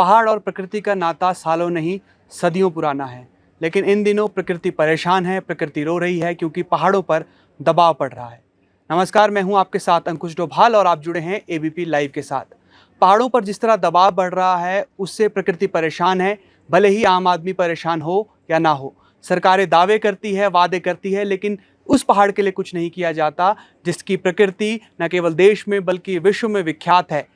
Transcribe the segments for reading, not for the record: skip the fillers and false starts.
पहाड़ और प्रकृति का नाता सालों नहीं सदियों पुराना है, लेकिन इन दिनों प्रकृति परेशान है, प्रकृति रो रही है क्योंकि पहाड़ों पर दबाव पड़ रहा है। नमस्कार, मैं हूं आपके साथ अंकुश डोभाल और आप जुड़े हैं एबीपी लाइव के साथ। पहाड़ों पर जिस तरह दबाव बढ़ रहा है उससे प्रकृति परेशान है, भले ही आम आदमी परेशान हो या ना हो। सरकारें दावे करती है, वादे करती है, लेकिन उस पहाड़ के लिए कुछ नहीं किया जाता जिसकी प्रकृति न केवल देश में बल्कि विश्व में विख्यात है।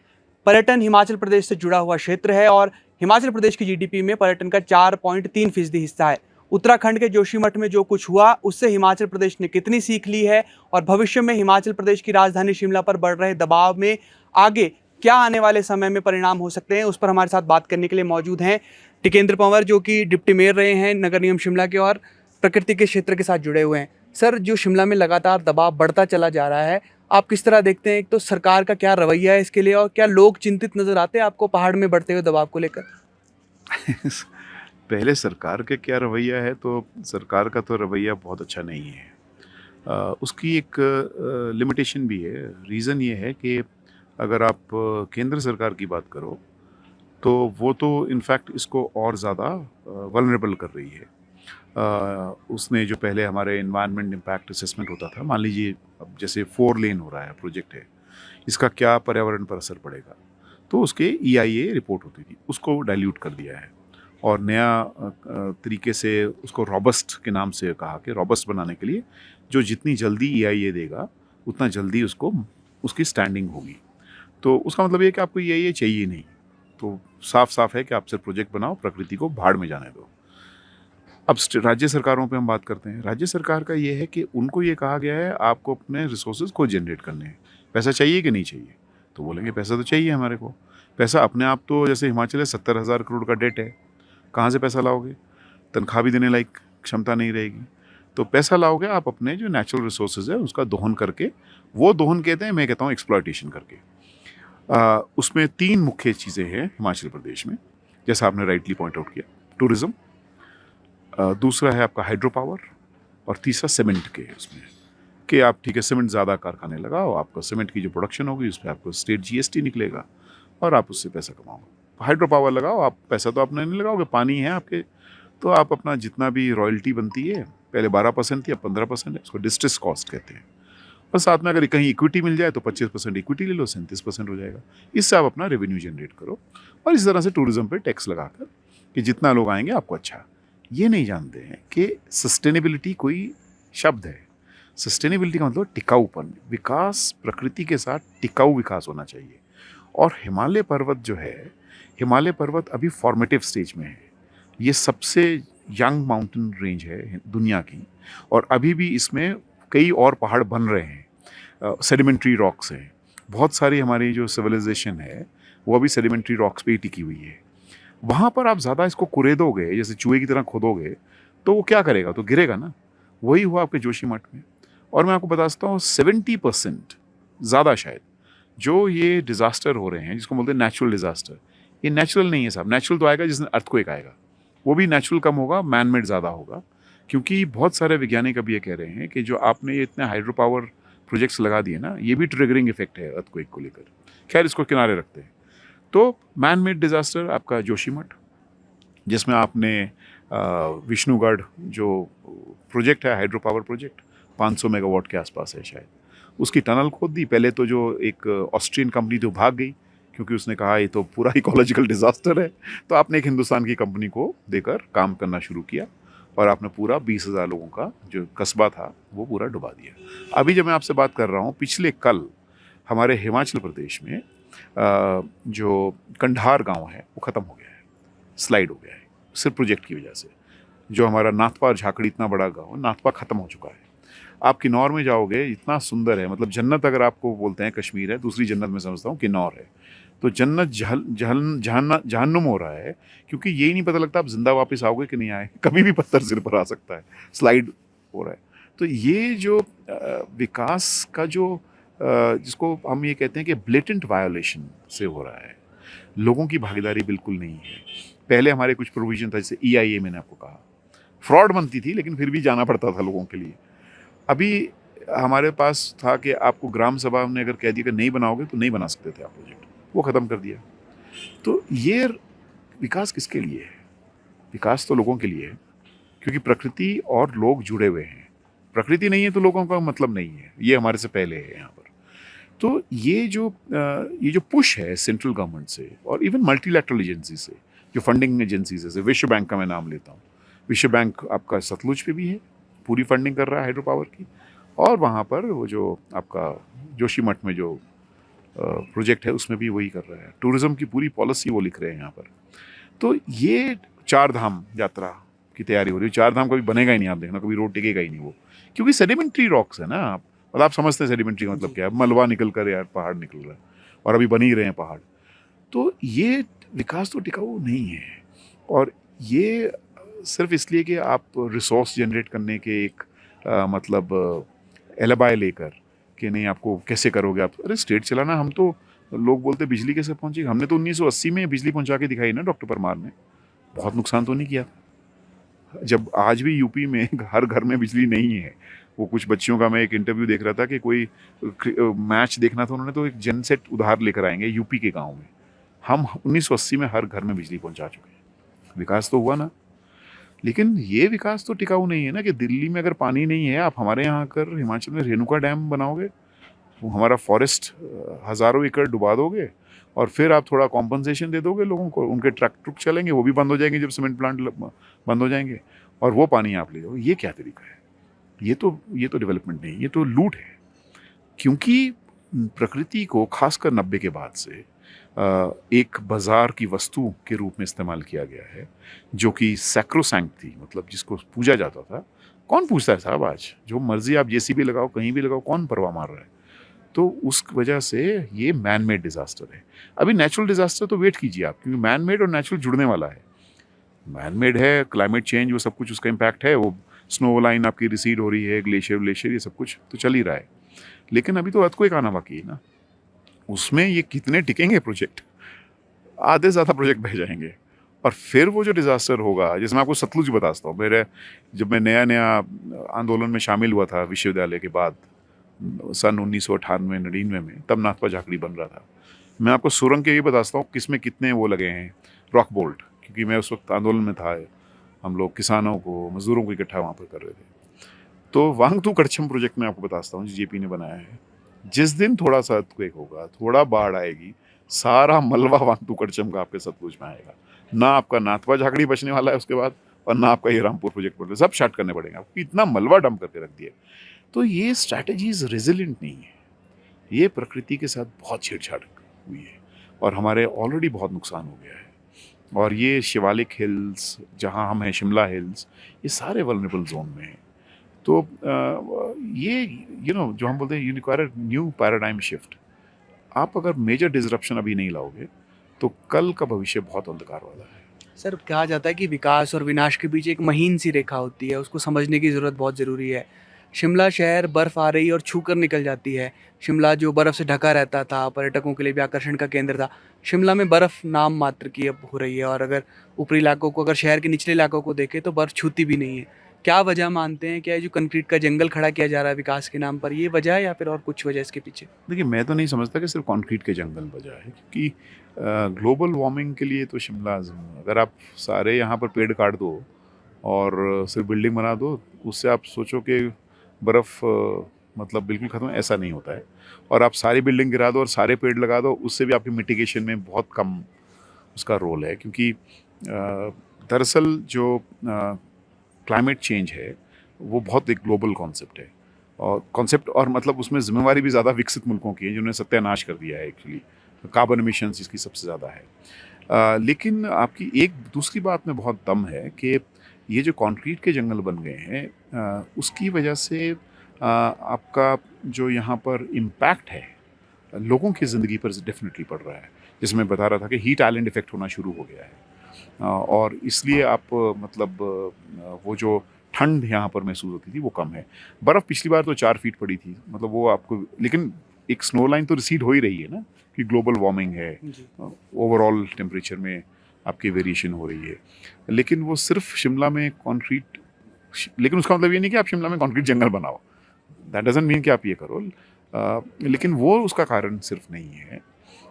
पर्यटन हिमाचल प्रदेश से जुड़ा हुआ क्षेत्र है और हिमाचल प्रदेश की जीडीपी में पर्यटन का 4.3% हिस्सा है। उत्तराखंड के जोशीमठ में जो कुछ हुआ उससे हिमाचल प्रदेश ने कितनी सीख ली है और भविष्य में हिमाचल प्रदेश की राजधानी शिमला पर बढ़ रहे दबाव में आगे क्या आने वाले समय में परिणाम हो सकते हैं, उस पर हमारे साथ बात करने के लिए मौजूद हैं टिकेंद्र पंवर, जो कि डिप्टी मेयर रहे हैं नगर निगम शिमला के और प्रकृति के क्षेत्र के साथ जुड़े हुए हैं। सर, जो शिमला में लगातार दबाव बढ़ता चला जा रहा है, आप किस तरह देखते हैं? एक तो सरकार का क्या रवैया है इसके लिए और क्या लोग चिंतित नजर आते हैं आपको पहाड़ में बढ़ते हुए दबाव को लेकर? पहले सरकार का क्या रवैया है, तो सरकार का तो रवैया बहुत अच्छा नहीं है। उसकी एक लिमिटेशन भी है। रीज़न ये है कि अगर आप केंद्र सरकार की बात करो तो वो तो इनफैक्ट इसको और ज़्यादा वल्नरेबल कर रही है। उसने जो पहले हमारे एनवायरनमेंट इम्पैक्ट असेसमेंट होता था, मान लीजिए अब जैसे 4 लेन हो रहा है प्रोजेक्ट है, इसका क्या पर्यावरण पर असर पड़ेगा, तो उसके EIA रिपोर्ट होती थी, उसको डाइल्यूट कर दिया है और नया तरीके से उसको रॉबस्ट के नाम से कहा कि रॉबस्ट बनाने के लिए जो जितनी जल्दी EIA देगा उतना जल्दी उसको उसकी स्टैंडिंग होगी। तो उसका मतलब ये कि आपको EIA चाहिए नहीं, तो साफ साफ है कि आप सिर्फ प्रोजेक्ट बनाओ, प्रकृति को भाड़ में जाने दो। अब राज्य सरकारों पे हम बात करते हैं। राज्य सरकार का ये है कि उनको ये कहा गया है आपको अपने रिसोर्सेज को जनरेट करने हैं। पैसा चाहिए कि नहीं चाहिए? तो बोलेंगे पैसा तो चाहिए हमारे को। पैसा अपने आप तो जैसे हिमाचल है 70,000 करोड़ का डेट है, कहाँ से पैसा लाओगे? तनख्वाह भी देने लायक क्षमता नहीं रहेगी। तो पैसा लाओगे आप अपने जो नेचुरल रिसोर्सेज है उसका दोहन करके, वो दोहन कहते हैं, मैं कहता हूँ एक्सप्लॉयटेशन करके। उसमें 3 मुख्य चीज़ें हैं हिमाचल प्रदेश में, जैसा आपने राइटली पॉइंट आउट किया। टूरिज़्म, दूसरा है आपका हाइड्रो पावर और तीसरा सीमेंट के उसमें कि आप ठीक है सीमेंट ज़्यादा कारखाने लगाओ, आपका सीमेंट की जो प्रोडक्शन होगी उस पर आपको स्टेट GST निकलेगा और आप उससे पैसा कमाओगे। हाइड्रो पावर लगाओ, आप पैसा तो अपने नहीं लगाओगे, पानी है आपके, तो आप अपना जितना भी रॉयल्टी बनती है, पहले 12% थी अब 15% है, उसको डिस्ट्रेस कॉस्ट कहते हैं। और साथ में अगर कहीं इक्विटी मिल जाए तो 25% इक्विटी ले लो, 37% हो जाएगा। इससे आप अपना रेवेन्यू जनरेट करो और इस तरह से टूरिज़्म पे टैक्स लगाकर कि जितना लोग आएंगे आपको अच्छा। ये नहीं जानते हैं कि सस्टेनेबिलिटी कोई शब्द है। सस्टेनेबिलिटी का मतलब टिकाऊपन, विकास प्रकृति के साथ टिकाऊ विकास होना चाहिए। और हिमालय पर्वत जो है, हिमालय पर्वत अभी फॉर्मेटिव स्टेज में है। ये सबसे यंग माउंटेन रेंज है दुनिया की और अभी भी इसमें कई और पहाड़ बन रहे हैं। सेडिमेंट्री रॉक्स हैं, बहुत सारी हमारी जो सिविलाइजेशन है वो अभी सेडिमेंट्री रॉक्स पे ही टिकी हुई है। वहाँ पर आप ज़्यादा इसको कुरेदोगे, जैसे चूहे की तरह खोदोगे, तो वो क्या करेगा? तो गिरेगा ना। वही हुआ आपके जोशीमठ में। और मैं आपको बता सकता हूँ 70% ज़्यादा शायद जो ये डिज़ास्टर हो रहे हैं, जिसको बोलते हैं नेचुरल डिज़ास्टर, ये नेचुरल नहीं है साहब। नेचुरल तो आएगा जिसमें अर्थक्वेक आएगा, वो भी नेचुरल कम होगा, मैन मेड ज़्यादा होगा। क्योंकि बहुत सारे वैज्ञानिक अभी ये कह रहे हैं कि जो आपने ये इतने हाइड्रो पावर प्रोजेक्ट्स लगा दिए ना, ये भी ट्रिगरिंग इफेक्ट है अर्थक्वेक को लेकर। खैर, इसको किनारे रखते हैं। तो मैन मेड डिज़ास्टर आपका जोशीमठ, जिसमें आपने विष्णुगढ़ जो प्रोजेक्ट है हाइड्रो पावर प्रोजेक्ट 500 मेगावाट के आसपास है शायद, उसकी टनल खोद दी। पहले तो जो एक ऑस्ट्रियन कंपनी तो भाग गई क्योंकि उसने कहा ये तो पूरा इकोलॉजिकल डिज़ास्टर है, तो आपने एक हिंदुस्तान की कंपनी को देकर काम करना शुरू किया और आपने पूरा 20,000 लोगों का जो कस्बा था वो पूरा डुबा दिया। अभी जब मैं आपसे बात कर रहा हूँ, पिछले कल हमारे हिमाचल प्रदेश में जो कंधार गांव है वो ख़त्म हो गया है, स्लाइड हो गया है सिर्फ प्रोजेक्ट की वजह से। जो हमारा नाथपा और झाकड़ी इतना बड़ा गांव है, नाथपा ख़त्म हो चुका है। आप किन्नौर में जाओगे, इतना सुंदर है, मतलब जन्नत अगर आपको बोलते हैं कश्मीर है, दूसरी जन्नत मैं समझता हूँ किन्नौर है। तो जन्नत जहन्नुम हो रहा है क्योंकि यही नहीं पता लगता आप जिंदा वापस आओगे कि नहीं आए, कभी भी पत्थर सिर पर आ सकता है, स्लाइड हो रहा है। तो ये जो विकास का जो जिसको हम ये कहते हैं कि ब्लेटेंट वायोलेशन से हो रहा है, लोगों की भागीदारी बिल्कुल नहीं है। पहले हमारे कुछ प्रोविजन था, जैसे EIA मैंने आपको कहा, फ्रॉड बनती थी लेकिन फिर भी जाना पड़ता था लोगों के लिए। अभी हमारे पास था कि आपको ग्राम सभा ने अगर कह दिया कि नहीं बनाओगे तो नहीं बना सकते थे आप प्रोजेक्ट, वो ख़त्म कर दिया। तो ये विकास किसके लिए है? विकास तो लोगों के लिए है, क्योंकि प्रकृति और लोग जुड़े हुए हैं। प्रकृति नहीं है तो लोगों का मतलब नहीं है, ये हमारे से पहले है यहाँ पर। तो ये जो पुश है सेंट्रल गवर्नमेंट से और इवन मल्टीलैटरल एजेंसी से, जो फंडिंग एजेंसीज है, जैसे विश्व बैंक का मैं नाम लेता हूँ। विश्व बैंक आपका सतलुज पे भी है, पूरी फंडिंग कर रहा है हाइड्रो पावर की, और वहाँ पर वो जो आपका जोशीमठ में जो प्रोजेक्ट है उसमें भी वही कर रहा है। टूरिज्म की पूरी पॉलिसी वो लिख रहे हैं यहाँ पर। तो ये चार धाम यात्रा की तैयारी हो रही है। चार धाम कभी बनेगा ही नहीं, आप देखना, कभी रोड टिकेगा ही नहीं वो, क्योंकि सेडिमेंट्री रॉक्स है ना। आप मतलब आप समझते हैं सेडिमेंट्री का मतलब क्या है? मलबा निकल कर यार पहाड़ निकल रहा है, और अभी बन ही रहे हैं पहाड़। तो ये विकास तो टिकाऊ नहीं है, और ये सिर्फ इसलिए कि आप रिसोर्स जनरेट करने के एक मतलब एलिबाय लेकर कि नहीं आपको कैसे करोगे आप। अरे स्टेट चलाना, हम तो लोग बोलते बिजली कैसे पहुंचेगी, हमने तो 1980 में बिजली पहुंचा के दिखाई ना डॉक्टर परमार ने। बहुत नुकसान तो नहीं किया। जब आज भी यूपी में हर घर में बिजली नहीं है। वो कुछ बच्चियों का मैं एक इंटरव्यू देख रहा था कि कोई मैच देखना था, उन्होंने तो एक जनसेट उधार लेकर आएंगे यूपी के गांव में। हम 1980 में हर घर में बिजली पहुंचा चुके हैं। विकास तो हुआ ना। लेकिन ये विकास तो टिकाऊ नहीं है ना, कि दिल्ली में अगर पानी नहीं है, आप हमारे यहाँ आकर हिमाचल में रेणुका डैम बनाओगे, वो हमारा फॉरेस्ट हज़ारों एकड़ डुबा दोगे, और फिर आप थोड़ा कॉम्पनसेशन दे दोगे लोगों को, उनके ट्रक चलेंगे, वो भी बंद हो जाएंगे जब सीमेंट प्लांट बंद हो जाएंगे, और वो पानी आप ले जाओगे। ये क्या तरीका है? ये तो डेवलपमेंट नहीं, ये तो लूट है। क्योंकि प्रकृति को खासकर 90 के बाद से एक बाजार की वस्तु के रूप में इस्तेमाल किया गया है, जो कि सैक्रोसैंक्ट थी, मतलब जिसको पूजा जाता था। कौन पूछता है साहब? आज जो मर्जी आप जेसीबी लगाओ, कहीं भी लगाओ, कौन परवाह मार रहा है? तो उस वजह से ये मैन मेड डिजास्टर है। अभी नेचुरल डिजास्टर तो वेट कीजिए आप, क्योंकि मैन मेड और नेचुरल जुड़ने वाला है। मैन मेड है, क्लाइमेट चेंज, वो सब कुछ उसका इम्पैक्ट है, वो स्नो लाइन आपकी रिसीड हो रही है, ग्लेशियर ये सब कुछ तो चल ही रहा है। लेकिन अभी तो अर्थक्वेक आना बाकी है ना, उसमें ये कितने टिकेंगे प्रोजेक्ट? आधे ज़्यादा प्रोजेक्ट बह जाएंगे। और फिर वो जो डिज़ास्टर होगा, जैसे मैं आपको सतलुज बताता हूँ। जब मैं नया आंदोलन में शामिल हुआ था विश्वविद्यालय के बाद, सन 1998-99 में, तब नाथपा झाकड़ी बन रहा था। मैं आपको सुरंग के ये बताता हूँ किसमें कितने वो लगे हैं, रॉक बोल्ट, क्योंकि मैं उस वक्त आंदोलन में था। हम लोग किसानों को, मजदूरों को इकट्ठा वहाँ पर कर रहे थे। तो वांगतू कड़छम प्रोजेक्ट में आपको बताता हूँ, जेपी ने बनाया है। जिस दिन थोड़ा सा अर्थक्वेक होगा, थोड़ा बाढ़ आएगी, सारा मलबा वांगतू कड़छम का आपके सतलुज में आएगा। ना आपका नाथपा झाकड़ी बचने वाला है उसके बाद, और ना आपका ये रामपुर प्रोजेक्ट बचने, सब शट करने पड़ेंगे आपको। इतना मलबा डंप करके रख दिया। तो ये स्ट्रैटेजीज रेजिलेंट नहीं है, ये प्रकृति के साथ बहुत छेड़छाड़ हुई है, और हमारे ऑलरेडी बहुत नुकसान हो गया है। और ये शिवालिक हिल्स जहाँ हम हैं, शिमला हिल्स, ये सारे वल्नरेबल जोन में हैं। तो ये जो हम बोलते हैं, you require new paradigm shift. आप अगर मेजर डिसरप्शन अभी नहीं लाओगे तो कल का भविष्य बहुत अंधकार वाला है। सर, कहा जाता है कि विकास और विनाश के बीच एक महीन सी रेखा होती है, उसको समझने की ज़रूरत बहुत ज़रूरी है। शिमला शहर बर्फ़ आ रही और छू कर निकल जाती है। शिमला जो बर्फ़ से ढका रहता था, पर्यटकों के लिए भी आकर्षण का केंद्र था, शिमला में बर्फ़ नाम मात्र की अब हो रही है। और अगर ऊपरी इलाकों को, अगर शहर के निचले इलाकों को देखें तो बर्फ़ छूती भी नहीं है। क्या वजह मानते हैं? क्या ये जो कंक्रीट का जंगल खड़ा किया जा रहा है विकास के नाम पर, ये वजह है या फिर और कुछ वजह इसके पीछे? देखिए, मैं तो नहीं समझता कि सिर्फ कंक्रीट के जंगल वजह है, क्योंकि ग्लोबल वार्मिंग के लिए तो शिमला अगर आप सारे यहाँ पर पेड़ काट दो और सिर्फ बिल्डिंग बना दो, उससे आप सोचो कि बर्फ़ मतलब बिल्कुल ख़त्म, ऐसा नहीं होता है। और आप सारी बिल्डिंग गिरा दो और सारे पेड़ लगा दो, उससे भी आपकी मिटिगेशन में बहुत कम उसका रोल है। क्योंकि दरअसल जो क्लाइमेट चेंज है वो बहुत एक ग्लोबल कॉन्सेप्ट है, और मतलब उसमें जिम्मेवारी भी ज़्यादा विकसित मुल्कों की है, जिन्होंने सत्यानाश कर दिया है। एक्चुअली कार्बन एमिशंस इसकी सबसे ज़्यादा है। लेकिन आपकी एक दूसरी बात में बहुत दम है कि ये जो कंक्रीट के जंगल बन गए हैं, उसकी वजह से आपका जो यहाँ पर इम्पैक्ट है लोगों की ज़िंदगी पर डेफिनेटली पड़ रहा है। जैसे मैं बता रहा था कि हीट आइलैंड इफेक्ट होना शुरू हो गया है, और इसलिए आप मतलब वो जो ठंड यहाँ पर महसूस होती थी वो कम है। बर्फ़ पिछली बार तो 4 फीट पड़ी थी, मतलब वो आपको, लेकिन एक स्नो लाइन तो रिसीड हो ही रही है ना, कि ग्लोबल वार्मिंग है, ओवरऑल टेम्परेचर में आपकी वेरिएशन हो रही है। लेकिन वो सिर्फ शिमला में कंक्रीट, लेकिन उसका मतलब ये नहीं कि आप शिमला में कंक्रीट जंगल बनाओ, दैट डजंट मीन कि आप ये करो। लेकिन वो उसका कारण सिर्फ नहीं है।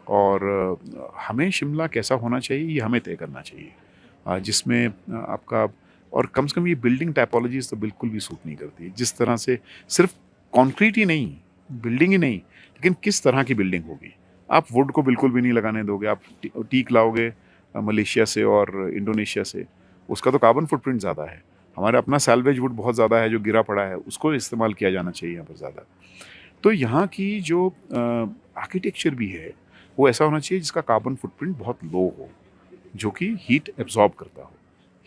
और हमें शिमला कैसा होना चाहिए ये हमें तय करना चाहिए, जिसमें आपका और कम से कम ये बिल्डिंग टाइपोलॉजीज तो बिल्कुल भी सूट नहीं करती। जिस तरह से सिर्फ कंक्रीट ही नहीं, बिल्डिंग ही नहीं, लेकिन किस तरह की बिल्डिंग होगी। आप वुड को बिल्कुल भी नहीं लगाने दोगे, आप टीक लाओगे मलेशिया से और इंडोनेशिया से, उसका तो कार्बन फुटप्रिंट ज़्यादा है। हमारा अपना सैल्वेज वुड बहुत ज़्यादा है जो गिरा पड़ा है, उसको इस्तेमाल किया जाना चाहिए यहाँ पर ज़्यादा। तो यहाँ की जो आर्किटेक्चर भी है वो ऐसा होना चाहिए जिसका कार्बन फुटप्रिंट बहुत लो हो, जो कि हीट एब्जॉर्ब करता हो,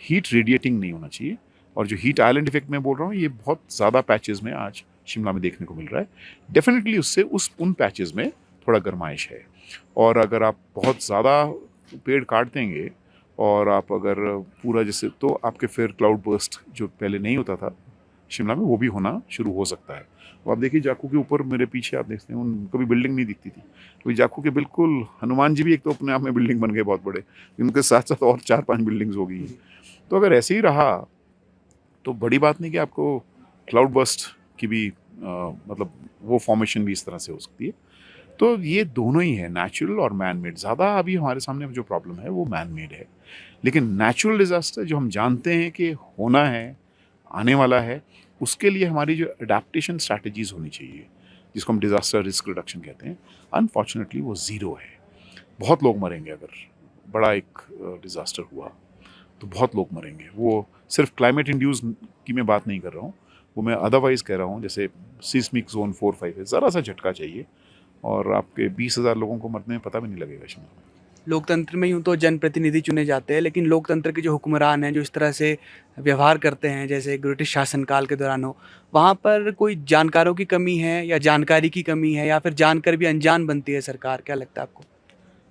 हीट रेडिएटिंग नहीं होना चाहिए। और जो हीट आइलैंड इफेक्ट मैं बोल रहा हूँ ये बहुत ज़्यादा पैचेस में आज शिमला में देखने को मिल रहा है। डेफिनेटली उससे उन पैचेस में थोड़ा गर्माइश है। और अगर आप बहुत ज़्यादा पेड़ काट देंगे और आप अगर पूरा जैसे, तो आपके फिर क्लाउड बर्स्ट जो पहले नहीं होता था शिमला में वो भी होना शुरू हो सकता है। तो आप देखिए जाखू के ऊपर मेरे पीछे आप देखते हैं उनको भी बिल्डिंग नहीं दिखती थी, तो जाखू के बिल्कुल हनुमान जी भी एक तो अपने आप में बिल्डिंग बन गए बहुत बड़े, उनके साथ साथ और 4-5 बिल्डिंग्स हो गई। तो अगर ऐसे ही रहा तो बड़ी बात नहीं कि आपको क्लाउड बर्स्ट की भी मतलब वो फॉर्मेशन भी इस तरह से हो सकती है। तो ये दोनों ही है, नेचुरल और मैन मेड। ज़्यादा अभी हमारे सामने जो प्रॉब्लम है वो मैन मेड है, लेकिन नेचुरल डिज़ास्टर जो हम जानते हैं कि होना है, आने वाला है, उसके लिए हमारी जो अडेप्टेशन स्ट्रैटेजीज़ होनी चाहिए, जिसको हम डिज़ास्टर रिस्क रिडक्शन कहते हैं, अनफॉर्चुनेटली वो ज़ीरो है। बहुत लोग मरेंगे अगर बड़ा एक डिज़ास्टर हुआ तो बहुत लोग मरेंगे। वो सिर्फ क्लाइमेट इंड्यूस की मैं बात नहीं कर रहा हूँ, वो मैं अदरवाइज़ कह रहा हूँ। जैसे सिस्मिक जोन 4-5 है, ज़रा सा झटका चाहिए और आपके 20,000 लोगों को मरने में पता भी नहीं लगेगा शिमला में। लोकतंत्र में यूँ तो जनप्रतिनिधि चुने जाते हैं, लेकिन लोकतंत्र के जो हुक्मरान हैं जो इस तरह से व्यवहार करते हैं जैसे ब्रिटिश शासनकाल के दौरान हो, वहाँ पर कोई जानकारों की कमी है या जानकारी की कमी है या फिर जानकर भी अनजान बनती है सरकार? क्या लगता है आपको?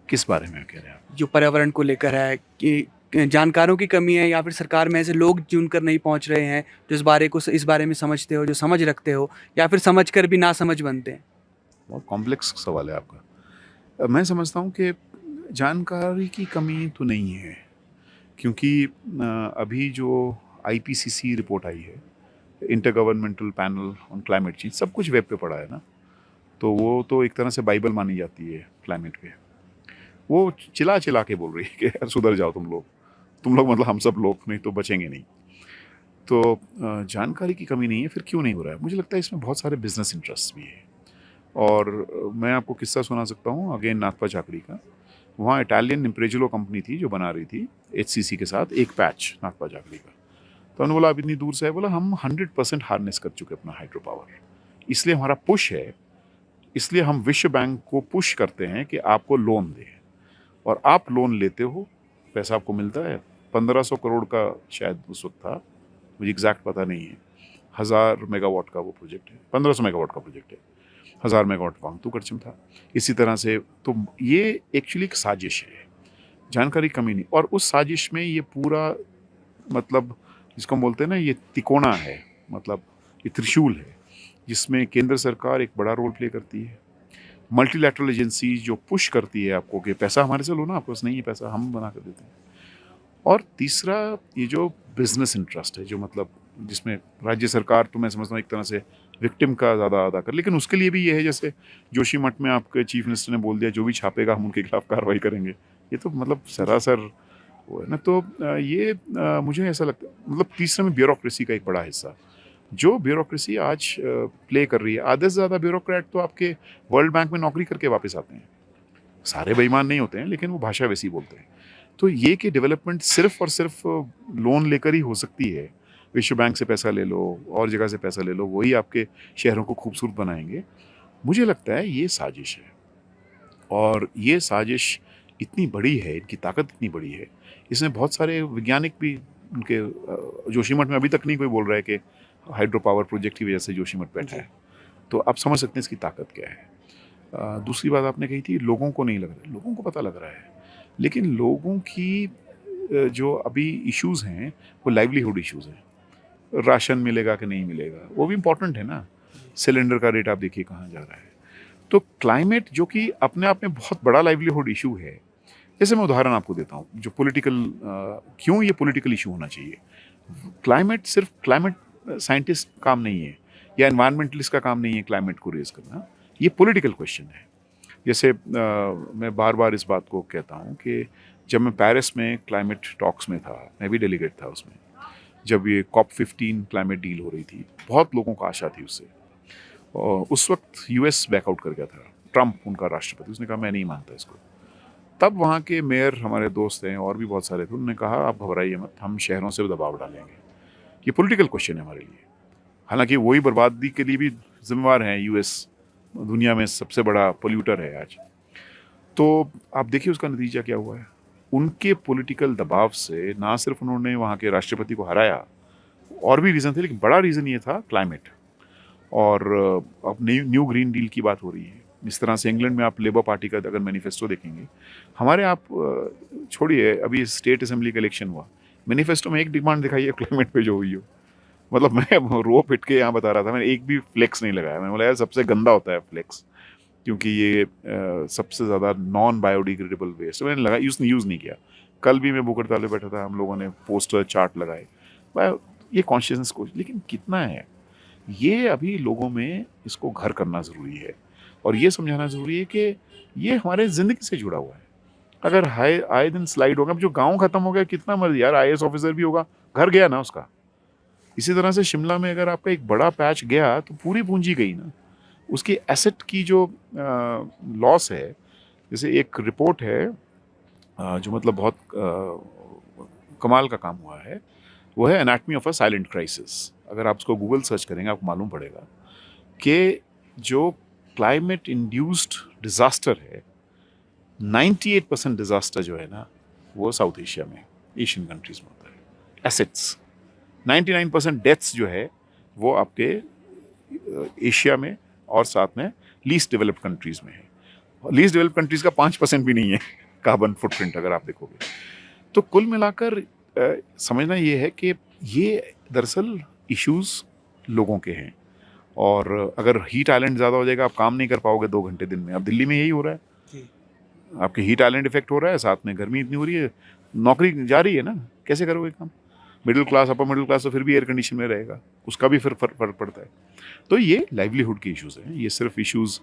किस बारे में कह रहे हैं आप? जो पर्यावरण को लेकर है कि जानकारों की कमी है या फिर सरकार में ऐसे लोग चुनकर नहीं पहुँच रहे हैं जो इस बारे में समझते हो, जो समझ रखते हो, या फिर समझ कर भी नासमझ बनते हैं? बहुत कॉम्प्लेक्स सवाल है आपका। मैं समझता हूँ कि जानकारी की कमी तो नहीं है, क्योंकि अभी जो IPCC रिपोर्ट आई है, inter governmental panel on climate change, सब कुछ वेब पे पड़ा है ना, तो वो तो एक तरह से बाइबल मानी जाती है क्लाइमेट पे। वो चिल्ला चिल्ला के बोल रही है कि यार सुधर जाओ तुम लोग मतलब हम सब लोग, नहीं तो बचेंगे नहीं। तो जानकारी की कमी नहीं है, फिर क्यों नहीं हो रहा है? मुझे लगता है इसमें बहुत सारे बिजनेस इंटरेस्ट भी है। और मैं आपको किस्सा सुना सकता हूँ अगेन नाथपा चाकड़ी का। वहाँ इटालियन इम्प्रेजुलो कंपनी थी जो बना रही थी HCC के साथ एक पैच नाथपा चाकड़ी का। तो उन्होंने बोला अब इतनी दूर से है, बोला हम 100% हार्नेस कर चुके अपना हाइड्रो पावर, इसलिए हमारा पुश है, इसलिए हम विश्व बैंक को पुश करते हैं कि आपको लोन दें, और आप लोन लेते हो, पैसा आपको मिलता है। 1500 करोड़ का शायद उस वक्त था, मुझे एग्जैक्ट पता नहीं है। 1000 मेगावाट का वो प्रोजेक्ट है, 1500 मेगावाट का प्रोजेक्ट है, 1000 मेगावाट वांगतू करचम था। इसी तरह से तो ये एक्चुअली एक साजिश है, जानकारी कमी नहीं। और उस साजिश में ये पूरा मतलब जिसको हम बोलते हैं ना, ये तिकोना है, मतलब ये त्रिशूल है, जिसमें केंद्र सरकार एक बड़ा रोल प्ले करती है, मल्टीलैटरल एजेंसीज जो पुश करती है आपको कि पैसा हमारे से लो ना, आपके पास नहीं है पैसा, हम बना कर देते हैं। और तीसरा ये जो बिजनेस इंटरेस्ट है, जो मतलब जिसमें राज्य सरकार, तो मैं समझता हूँ एक तरह से विक्टिम का ज़्यादा अदा कर, लेकिन उसके लिए भी ये है जैसे जोशीमठ में आपके चीफ मिनिस्टर ने बोल दिया जो भी छापेगा हम उनके खिलाफ कार्रवाई करेंगे। ये तो मतलब सरासर वो है ना। तो ये मुझे ऐसा लगता है, मतलब तीसरे में ब्यूरोक्रेसी का एक बड़ा हिस्सा, जो ब्यूरोक्रेसी आज प्ले कर रही है। आधे से ज़्यादा ब्यूरोक्रेट तो आपके वर्ल्ड बैंक में नौकरी करके वापस आते हैं। सारे बेईमान नहीं होते हैं, लेकिन वो भाषा वैसी बोलते हैं। तो ये कि डेवलपमेंट सिर्फ और सिर्फ लोन लेकर ही हो सकती है, विश्व बैंक से पैसा ले लो और जगह से पैसा ले लो, वही आपके शहरों को खूबसूरत बनाएंगे। मुझे लगता है ये साजिश है, और ये साजिश इतनी बड़ी है, इनकी ताकत इतनी बड़ी है, इसमें बहुत सारे वैज्ञानिक भी उनके जोशीमठ में अभी तक नहीं कोई बोल रहा है कि हाइड्रो पावर प्रोजेक्ट की वजह से जोशीमठ बैठा है। तो आप समझ सकते हैं इसकी ताकत क्या है। दूसरी बात आपने कही थी लोगों को नहीं लग रहा है, लोगों को पता लग रहा है, लेकिन लोगों की जो अभी इश्यूज़ हैं वो लाइवलीहुड इश्यूज़ हैं। राशन मिलेगा कि नहीं मिलेगा, वो भी इम्पॉर्टेंट है ना। सिलेंडर का रेट आप देखिए कहाँ जा रहा है। तो क्लाइमेट जो कि अपने आप में बहुत बड़ा लाइवलीहुड इशू है, जैसे मैं उदाहरण आपको देता हूँ जो पॉलिटिकल, क्यों ये पॉलिटिकल इशू होना चाहिए। क्लाइमेट सिर्फ क्लाइमेट साइंटिस्ट काम नहीं है या एनवायरमेंटलिस्ट का काम नहीं है क्लाइमेट को रेज करना, ये पॉलिटिकल क्वेश्चन है। जैसे मैं बार बार इस बात को कहता हूँ कि जब मैं पेरिस में क्लाइमेट टॉक्स में था, मैं भी डेलीगेट था उसमें, जब ये COP15 क्लाइमेट डील हो रही थी, बहुत लोगों को आशा थी उससे। और उस वक्त US बैकआउट कर गया था, ट्रंप उनका राष्ट्रपति, उसने कहा मैं नहीं मानता इसको। तब वहाँ के मेयर हमारे दोस्त हैं और भी बहुत सारे थे, उन्होंने कहा आप घबराइए मत, हम शहरों से दबाव डालेंगे, ये पॉलिटिकल क्वेश्चन है हमारे लिए। हालांकि वही बर्बादी के लिए भी जिम्मेवार हैं, US दुनिया में सबसे बड़ा पोल्यूटर है आज। तो आप देखिए उसका नतीजा क्या हुआ है। उनके पॉलिटिकल दबाव से ना सिर्फ उन्होंने वहाँ के राष्ट्रपति को हराया, और भी रीज़न थे, लेकिन बड़ा रीज़न ये था क्लाइमेट। और अब न्यू ग्रीन डील की बात हो रही है। इस तरह से इंग्लैंड में आप लेबर पार्टी का अगर मैनिफेस्टो देखेंगे, हमारे आप छोड़िए, अभी स्टेट असेंबली का इलेक्शन हुआ, मैनिफेस्टो में एक डिमांड दिखाई है क्लाइमेट पे जो हुई हो। मतलब मैं रो पिट के यहाँ बता रहा था, मैंने एक भी फ्लेक्स नहीं लगाया। मैंने बोला यार सबसे गंदा होता है फ्लेक्स, क्योंकि ये सबसे ज़्यादा नॉन बायोडिग्रेडेबल वेस्ट, मैंने लगा यूज़ नहीं किया। कल भी मैं बुकर ताले बैठा था, हम लोगों ने पोस्टर चार्ट लगाए, ये कॉन्शियसनेस को, लेकिन कितना है ये अभी लोगों में, इसको घर करना ज़रूरी है और ये समझाना ज़रूरी है कि ये हमारे ज़िंदगी से जुड़ा हुआ है। अगर आए दिन स्लाइड होगा, जो गांव ख़त्म हो गया, कितना मर्जी यार, IAS ऑफिसर भी होगा, घर गया ना उसका। इसी तरह से शिमला में अगर आपका एक बड़ा पैच गया तो पूरी पूंजी गई ना, उसकी एसेट की जो लॉस है। जैसे एक रिपोर्ट है जो मतलब बहुत कमाल का काम हुआ है, वो है anatomy of a silent crisis. अगर आप उसको गूगल सर्च करेंगे आपको मालूम पड़ेगा कि जो क्लाइमेट इंड्यूस्ड डिज़ास्टर है, 98% डिज़ास्टर जो है ना वो साउथ एशिया में, एशियन कंट्रीज़ में होता है। एसेट्स 99% डेथ्स जो है वो आपके एशिया में और साथ में लीस्ट डेवलप्ड कंट्रीज़ में है। लीस्ट डेवलप्ड कंट्रीज़ का 5% भी नहीं है कार्बन फुटप्रिंट अगर आप देखोगे। तो कुल मिलाकर समझना ये है कि ये दरअसल इश्यूज़ लोगों के हैं। और अगर हीट आइलैंड ज़्यादा हो जाएगा, आप काम नहीं कर पाओगे 2 घंटे दिन में। अब दिल्ली में यही हो रहा है जी। आपके हीट आइलैंड इफेक्ट हो रहा है, साथ में गर्मी इतनी हो रही है, नौकरी जा रही है ना, कैसे करोगे काम? Middle class, upper middle class तो फिर भी एयर कंडीशन में रहेगा, उसका भी फिर फर्क पड़ता है। तो ये लाइवलीहुड के इश्यूज़ हैं, ये सिर्फ इश्यूज़,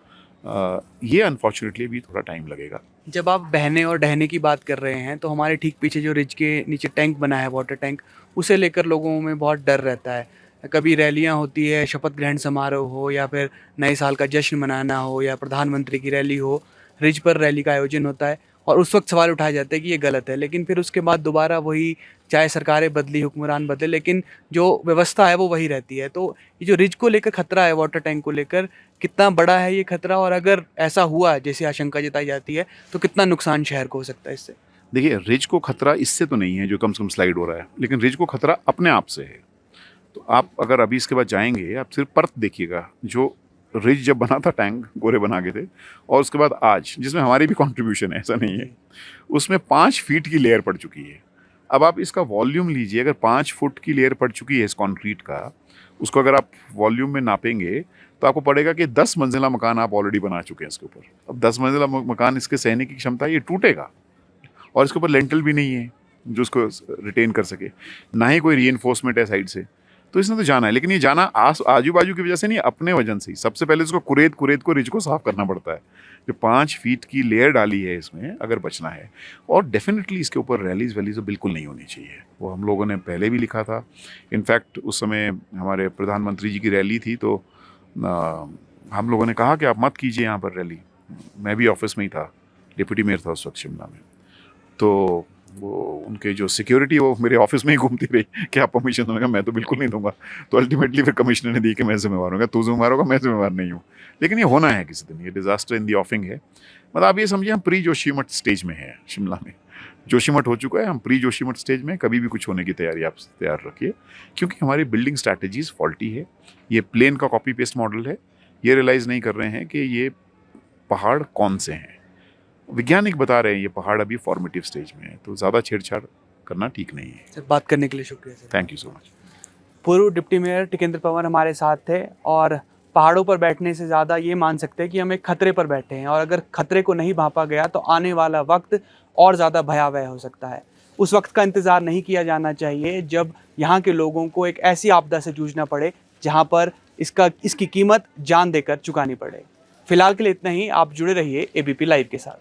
ये अनफॉर्चुनेटली भी थोड़ा टाइम लगेगा। जब आप बहने और ढहने की बात कर रहे हैं, तो हमारे ठीक पीछे जो रिज के नीचे टैंक बना है, वाटर टैंक, उसे लेकर लोगों में बहुत डर रहता है। कभी रैलियां होती है, शपथ ग्रहण समारोह हो या फिर नए साल का जश्न मनाना हो या प्रधानमंत्री की रैली हो, रिज पर रैली का आयोजन होता है और उस वक्त सवाल उठाए जाते हैं कि ये गलत है। लेकिन फिर उसके बाद दोबारा वही, चाहे सरकारें बदली, हुक्मरान बदले, लेकिन जो व्यवस्था है वो वही रहती है। तो ये जो रिज को लेकर खतरा है, वाटर टैंक को लेकर, कितना बड़ा है ये खतरा, और अगर ऐसा हुआ जैसे आशंका जताई जाती है तो कितना नुकसान शहर को हो सकता है इससे? देखिए, रिज को खतरा इससे तो नहीं है जो कम से कम स्लाइड हो रहा है, लेकिन रिज को खतरा अपने आप से है। तो आप अगर अभी इसके बाद जाएंगे, आप सिर्फ परत देखिएगा, जो रिज जब बना था, टैंक गोरे बना के थे, और उसके बाद आज, जिसमें हमारी भी कंट्रीब्यूशन है, ऐसा नहीं है, उसमें 5 फीट की लेयर पड़ चुकी है। अब आप इसका वॉल्यूम लीजिए, अगर 5 फुट की लेयर पड़ चुकी है इस कंक्रीट का, उसको अगर आप वॉल्यूम में नापेंगे तो आपको पड़ेगा कि 10 मंजिला मकान आप ऑलरेडी बना चुके हैं इसके ऊपर। अब 10 मंजिला मकान, इसके सहने की क्षमता, ये टूटेगा, और इसके ऊपर लेंटल भी नहीं है जो उसको रिटेन कर सके, ना ही कोई रीइंफोर्समेंट है साइड से। तो इसने तो जाना है, लेकिन ये जाना आजू बाजू की वजह से नहीं, अपने वजन से ही। सबसे पहले इसको कुरेद को रिज को साफ करना पड़ता है। जो 5 फीट की लेयर डाली है इसमें, अगर बचना है, और डेफिनेटली इसके ऊपर रैलीज वैलीज तो बिल्कुल नहीं होनी चाहिए। वो हम लोगों ने पहले भी लिखा था। इनफैक्ट उस समय हमारे प्रधानमंत्री जी की रैली थी, तो हम लोगों ने कहा कि आप मत कीजिए यहाँ पर रैली। मैं भी ऑफिस में ही था, डिप्टी मेयर था उस वक्त शिमला में, तो वो उनके जो सिक्योरिटी वो मेरे ऑफिस में ही घूमती रही कि आप परमिशन दूंगा, मैं तो बिल्कुल नहीं दूंगा। तो अल्टीमेटली फिर कमिश्नर ने दी कि मैं जिम्मेवार हूँ, तू जिम्मेवार होगा, मैं जिम्मेवार नहीं हूँ। लेकिन ये होना है किसी दिन, ये डिजास्टर इन दी ऑफिंग है। मतलब आप ये समझिए, हम प्री जोशीमठ स्टेज में हैं शिमला में। जोशीमठ हो चुका है, हम प्री जोशीमठ स्टेज में। कभी भी कुछ होने की तैयारी आप तैयार रखिए, क्योंकि हमारी बिल्डिंग स्ट्रैटेजीज फॉल्टी है। ये प्लेन का कॉपी पेस्ट मॉडल है। ये रियलाइज़ नहीं कर रहे हैं कि ये पहाड़ कौन से हैं। वैज्ञानिक बता रहे हैं ये पहाड़ अभी फॉर्मेटिव स्टेज में है, तो ज़्यादा छेड़छाड़ करना ठीक नहीं है। सर, बात करने के लिए शुक्रिया sir. Thank you so much. पूर्व डिप्टी मेयर टिकेंद्र पंवर हमारे साथ थे, और पहाड़ों पर बैठने से ज़्यादा ये मान सकते हैं कि हम एक खतरे पर बैठे हैं, और अगर खतरे को नहीं भांपा गया तो आने वाला वक्त और ज़्यादा भयावह हो सकता है। उस वक्त का इंतज़ार नहीं किया जाना चाहिए जब यहाँ के लोगों को एक ऐसी आपदा से जूझना पड़े जहाँ पर इसकी कीमत जान देकर चुकानी पड़े। फिलहाल के लिए इतना ही। आप जुड़े रहिए एबीपी लाइव के साथ।